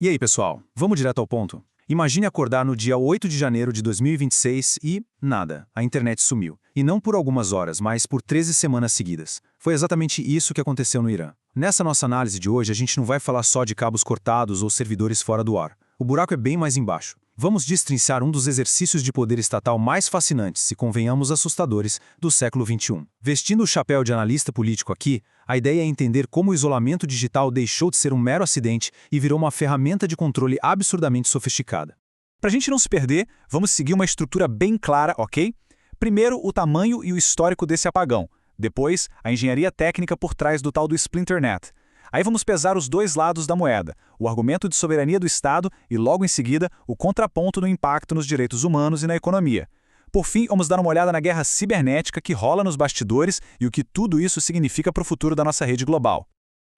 E aí, pessoal, vamos direto ao ponto? Imagine acordar no dia 8 de janeiro de 2026 e nada, a internet sumiu. E não por algumas horas, mas por 13 semanas seguidas. Foi exatamente isso que aconteceu no Irã. Nessa nossa análise de hoje, a gente não vai falar só de cabos cortados ou servidores fora do ar. O buraco é bem mais embaixo. Vamos destrinçar um dos exercícios de poder estatal mais fascinantes e, convenhamos, assustadores do século XXI. Vestindo o chapéu de analista político aqui, a ideia é entender como o isolamento digital deixou de ser um mero acidente e virou uma ferramenta de controle absurdamente sofisticada. Para a gente não se perder, vamos seguir uma estrutura bem clara, ok? Primeiro, o tamanho e o histórico desse apagão. Depois, a engenharia técnica por trás do tal do Splinternet. Aí vamos pesar os dois lados da moeda, o argumento de soberania do Estado e, logo em seguida, o contraponto no impacto nos direitos humanos e na economia. Por fim, vamos dar uma olhada na guerra cibernética que rola nos bastidores e o que tudo isso significa para o futuro da nossa rede global.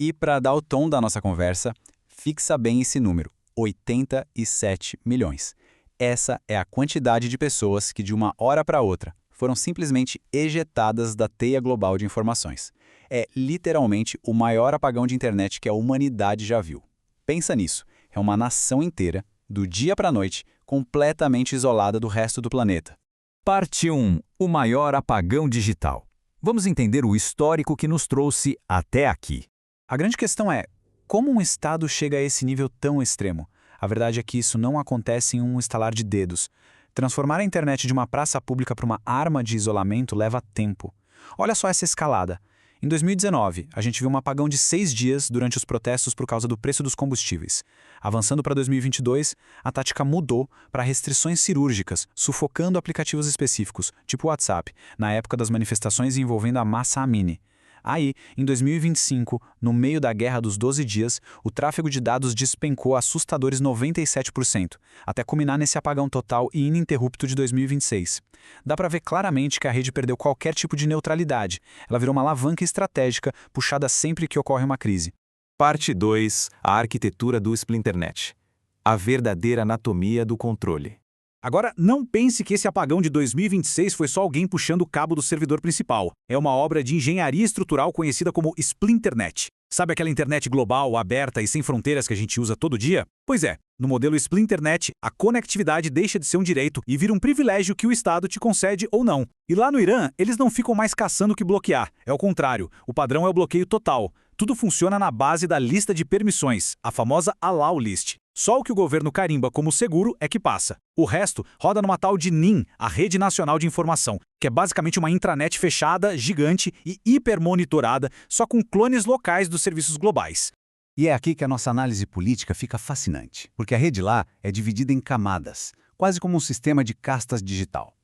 E para dar o tom da nossa conversa, fixa bem esse número, 87 milhões. Essa é a quantidade de pessoas que, de uma hora para outra, foram simplesmente ejetadas da teia global de informações. É literalmente o maior apagão de internet que a humanidade já viu. Pensa nisso, é uma nação inteira, do dia para a noite, completamente isolada do resto do planeta. Parte 1. O maior apagão digital. Vamos entender o histórico que nos trouxe até aqui. A grande questão é, como um Estado chega a esse nível tão extremo? A verdade é que isso não acontece em um estalar de dedos. Transformar a internet de uma praça pública para uma arma de isolamento leva tempo. Olha só essa escalada. Em 2019, a gente viu um apagão de 6 dias durante os protestos por causa do preço dos combustíveis. Avançando para 2022, a tática mudou para restrições cirúrgicas, sufocando aplicativos específicos, tipo o WhatsApp, na época das manifestações envolvendo a Mahsa Amini. Aí, em 2025, no meio da Guerra dos 12 Dias, o tráfego de dados despencou assustadores 97%, até culminar nesse apagão total e ininterrupto de 2026. Dá para ver claramente que a rede perdeu qualquer tipo de neutralidade. Ela virou uma alavanca estratégica puxada sempre que ocorre uma crise. Parte 2. A arquitetura do Splinternet. A verdadeira anatomia do controle. Agora, não pense que esse apagão de 2026 foi só alguém puxando o cabo do servidor principal. É uma obra de engenharia estrutural conhecida como Splinternet. Sabe aquela internet global, aberta e sem fronteiras que a gente usa todo dia? Pois é, no modelo Splinternet, a conectividade deixa de ser um direito e vira um privilégio que o Estado te concede ou não. E lá no Irã, eles não ficam mais caçando o que bloquear. É o contrário, o padrão é o bloqueio total. Tudo funciona na base da lista de permissões, a famosa Allow List. Só o que o governo carimba como seguro é que passa. O resto roda numa tal de NIM, a Rede Nacional de Informação, que é basicamente uma intranet fechada, gigante e hipermonitorada, só com clones locais dos serviços globais. E é aqui que a nossa análise política fica fascinante, porque a rede lá é dividida em camadas, quase como um sistema de castas digital.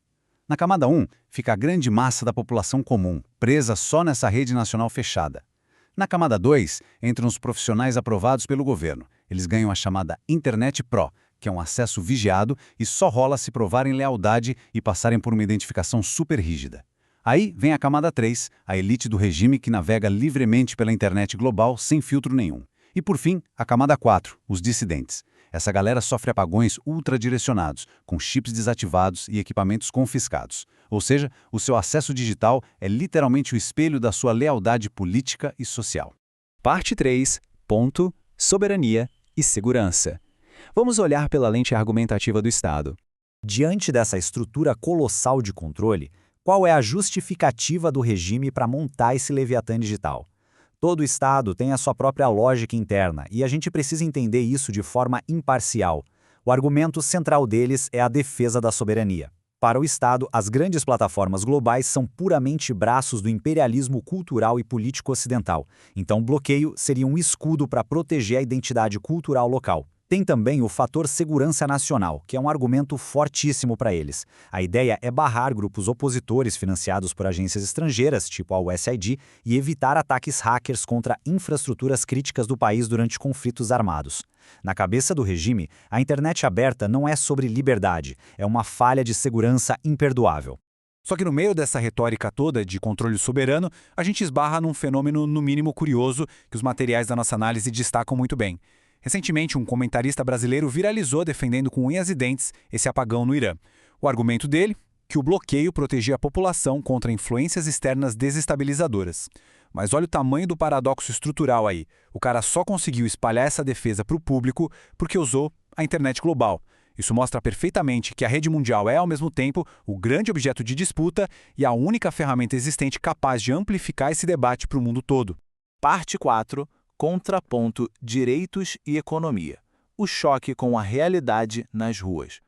Na camada 1 fica a grande massa da população comum, presa só nessa rede nacional fechada. Na camada 2 entram os profissionais aprovados pelo governo. Eles ganham a chamada Internet Pro, que é um acesso vigiado e só rola se provarem lealdade e passarem por uma identificação super rígida. Aí vem a camada 3, a elite do regime que navega livremente pela internet global sem filtro nenhum. E por fim, a camada 4, os dissidentes. Essa galera sofre apagões ultradirecionados, com chips desativados e equipamentos confiscados. Ou seja, o seu acesso digital é literalmente o espelho da sua lealdade política e social. Parte 3. Ponto. Soberania e segurança. Vamos olhar pela lente argumentativa do Estado. Diante dessa estrutura colossal de controle, qual é a justificativa do regime para montar esse Leviatã digital? Todo Estado tem a sua própria lógica interna e a gente precisa entender isso de forma imparcial. O argumento central deles é a defesa da soberania. Para o Estado, as grandes plataformas globais são puramente braços do imperialismo cultural e político ocidental, então bloqueio seria um escudo para proteger a identidade cultural local. Tem também o fator segurança nacional, que é um argumento fortíssimo para eles. A ideia é barrar grupos opositores financiados por agências estrangeiras, tipo a USAID, e evitar ataques hackers contra infraestruturas críticas do país durante conflitos armados. Na cabeça do regime, a internet aberta não é sobre liberdade, é uma falha de segurança imperdoável. Só que no meio dessa retórica toda de controle soberano, a gente esbarra num fenômeno no mínimo curioso que os materiais da nossa análise destacam muito bem. Recentemente, um comentarista brasileiro viralizou defendendo com unhas e dentes esse apagão no Irã. O argumento dele? Que o bloqueio protegia a população contra influências externas desestabilizadoras. Mas olha o tamanho do paradoxo estrutural aí. O cara só conseguiu espalhar essa defesa para o público porque usou a internet global. Isso mostra perfeitamente que a rede mundial é, ao mesmo tempo, o grande objeto de disputa e a única ferramenta existente capaz de amplificar esse debate para o mundo todo. Parte 4. Contraponto direitos e economia. O choque com a realidade nas ruas.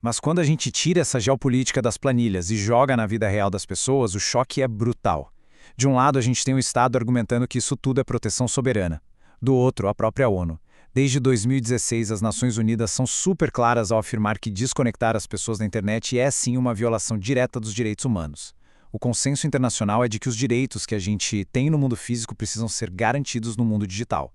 Mas quando a gente tira essa geopolítica das planilhas e joga na vida real das pessoas, o choque é brutal. De um lado, a gente tem o Estado argumentando que isso tudo é proteção soberana. Do outro, a própria ONU. Desde 2016, as Nações Unidas são super claras ao afirmar que desconectar as pessoas da internet é sim uma violação direta dos direitos humanos. O consenso internacional é de que os direitos que a gente tem no mundo físico precisam ser garantidos no mundo digital.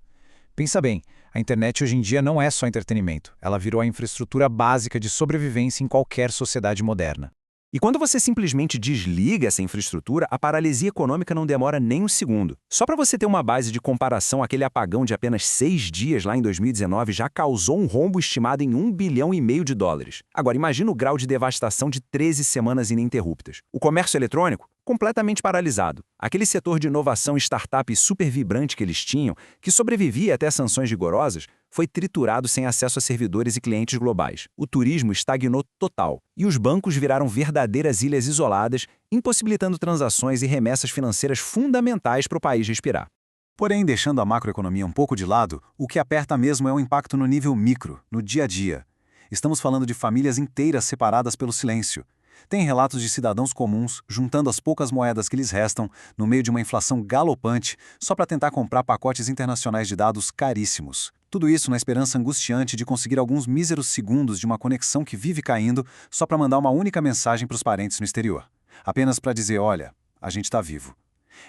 Pensa bem, a internet hoje em dia não é só entretenimento, ela virou a infraestrutura básica de sobrevivência em qualquer sociedade moderna. E quando você simplesmente desliga essa infraestrutura, a paralisia econômica não demora nem um segundo. Só para você ter uma base de comparação, aquele apagão de apenas 6 dias lá em 2019 já causou um rombo estimado em $1,5 bilhão de dólares. Agora, imagina o grau de devastação de 13 semanas ininterruptas. O comércio eletrônico? Completamente paralisado. Aquele setor de inovação e startup super vibrante que eles tinham, que sobrevivia até sanções rigorosas, foi triturado sem acesso a servidores e clientes globais. O turismo estagnou total. E os bancos viraram verdadeiras ilhas isoladas, impossibilitando transações e remessas financeiras fundamentais para o país respirar. Porém, deixando a macroeconomia um pouco de lado, o que aperta mesmo é o impacto no nível micro, no dia a dia. Estamos falando de famílias inteiras separadas pelo silêncio. Tem relatos de cidadãos comuns juntando as poucas moedas que lhes restam no meio de uma inflação galopante só para tentar comprar pacotes internacionais de dados caríssimos. Tudo isso na esperança angustiante de conseguir alguns míseros segundos de uma conexão que vive caindo só para mandar uma única mensagem para os parentes no exterior. Apenas para dizer, olha, a gente está vivo.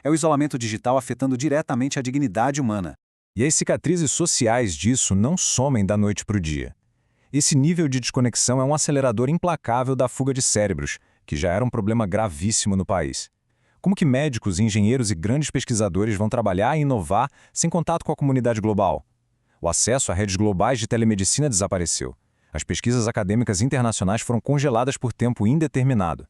É o isolamento digital afetando diretamente a dignidade humana. E as cicatrizes sociais disso não somem da noite para o dia. Esse nível de desconexão é um acelerador implacável da fuga de cérebros, que já era um problema gravíssimo no país. Como que médicos, engenheiros e grandes pesquisadores vão trabalhar e inovar sem contato com a comunidade global? O acesso a redes globais de telemedicina desapareceu. As pesquisas acadêmicas internacionais foram congeladas por tempo indeterminado.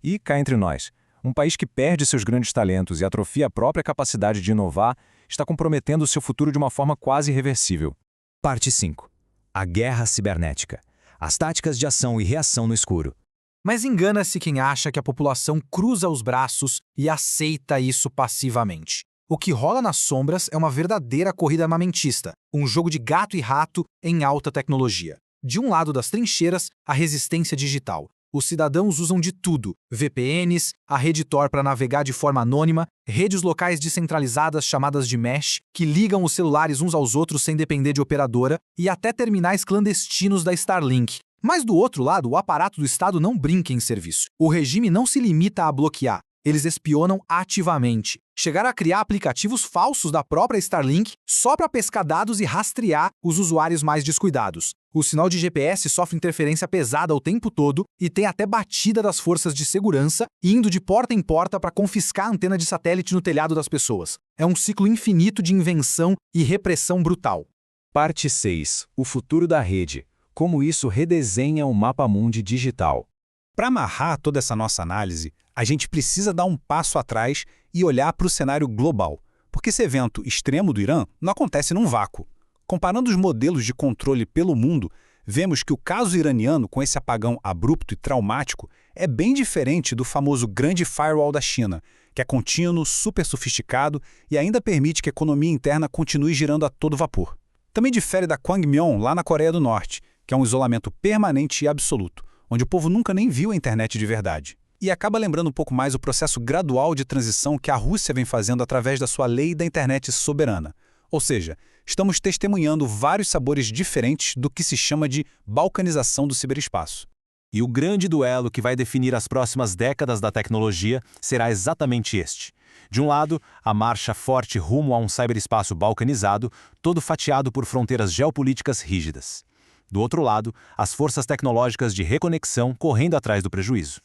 E, cá entre nós, um país que perde seus grandes talentos e atrofia a própria capacidade de inovar está comprometendo o seu futuro de uma forma quase irreversível. Parte 5. A guerra cibernética. As táticas de ação e reação no escuro. Mas engana-se quem acha que a população cruza os braços e aceita isso passivamente. O que rola nas sombras é uma verdadeira corrida armamentista, um jogo de gato e rato em alta tecnologia. De um lado das trincheiras, a resistência digital. Os cidadãos usam de tudo: VPNs, a rede Tor para navegar de forma anônima, redes locais descentralizadas chamadas de mesh, que ligam os celulares uns aos outros sem depender de operadora, e até terminais clandestinos da Starlink. Mas do outro lado, o aparato do Estado não brinca em serviço. O regime não se limita a bloquear. Eles espionam ativamente. Chegaram a criar aplicativos falsos da própria Starlink só para pescar dados e rastrear os usuários mais descuidados. O sinal de GPS sofre interferência pesada o tempo todo e tem até batida das forças de segurança, indo de porta em porta para confiscar a antena de satélite no telhado das pessoas. É um ciclo infinito de invenção e repressão brutal. Parte 6. O futuro da rede. Como isso redesenha o mapa-mundi digital. Para amarrar toda essa nossa análise, a gente precisa dar um passo atrás e olhar para o cenário global, porque esse evento extremo do Irã não acontece num vácuo. Comparando os modelos de controle pelo mundo, vemos que o caso iraniano com esse apagão abrupto e traumático é bem diferente do famoso grande firewall da China, que é contínuo, super sofisticado e ainda permite que a economia interna continue girando a todo vapor. Também difere da Kwangmyong lá na Coreia do Norte, que é um isolamento permanente e absoluto, onde o povo nunca nem viu a internet de verdade. E acaba lembrando um pouco mais o processo gradual de transição que a Rússia vem fazendo através da sua lei da internet soberana. Ou seja, estamos testemunhando vários sabores diferentes do que se chama de balcanização do ciberespaço. E o grande duelo que vai definir as próximas décadas da tecnologia será exatamente este. De um lado, a marcha forte rumo a um ciberespaço balcanizado, todo fatiado por fronteiras geopolíticas rígidas. Do outro lado, as forças tecnológicas de reconexão correndo atrás do prejuízo.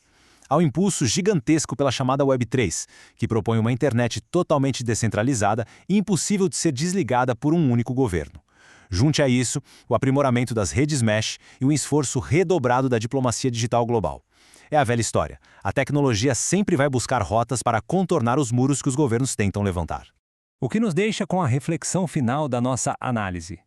Há um impulso gigantesco pela chamada Web3, que propõe uma internet totalmente descentralizada e impossível de ser desligada por um único governo. Junte a isso o aprimoramento das redes mesh e um esforço redobrado da diplomacia digital global. É a velha história. A tecnologia sempre vai buscar rotas para contornar os muros que os governos tentam levantar. O que nos deixa com a reflexão final da nossa análise.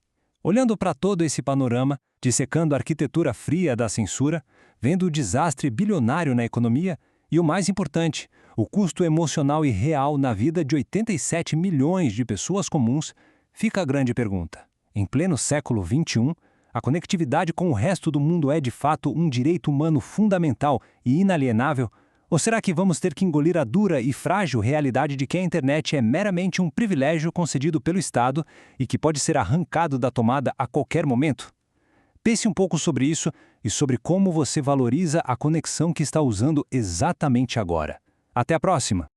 Olhando para todo esse panorama, dissecando a arquitetura fria da censura, vendo o desastre bilionário na economia e, o mais importante, o custo emocional e real na vida de 87 milhões de pessoas comuns, fica a grande pergunta. Em pleno século XXI, a conectividade com o resto do mundo é de fato um direito humano fundamental e inalienável? Ou será que vamos ter que engolir a dura e frágil realidade de que a internet é meramente um privilégio concedido pelo Estado e que pode ser arrancado da tomada a qualquer momento? Pense um pouco sobre isso e sobre como você valoriza a conexão que está usando exatamente agora. Até a próxima!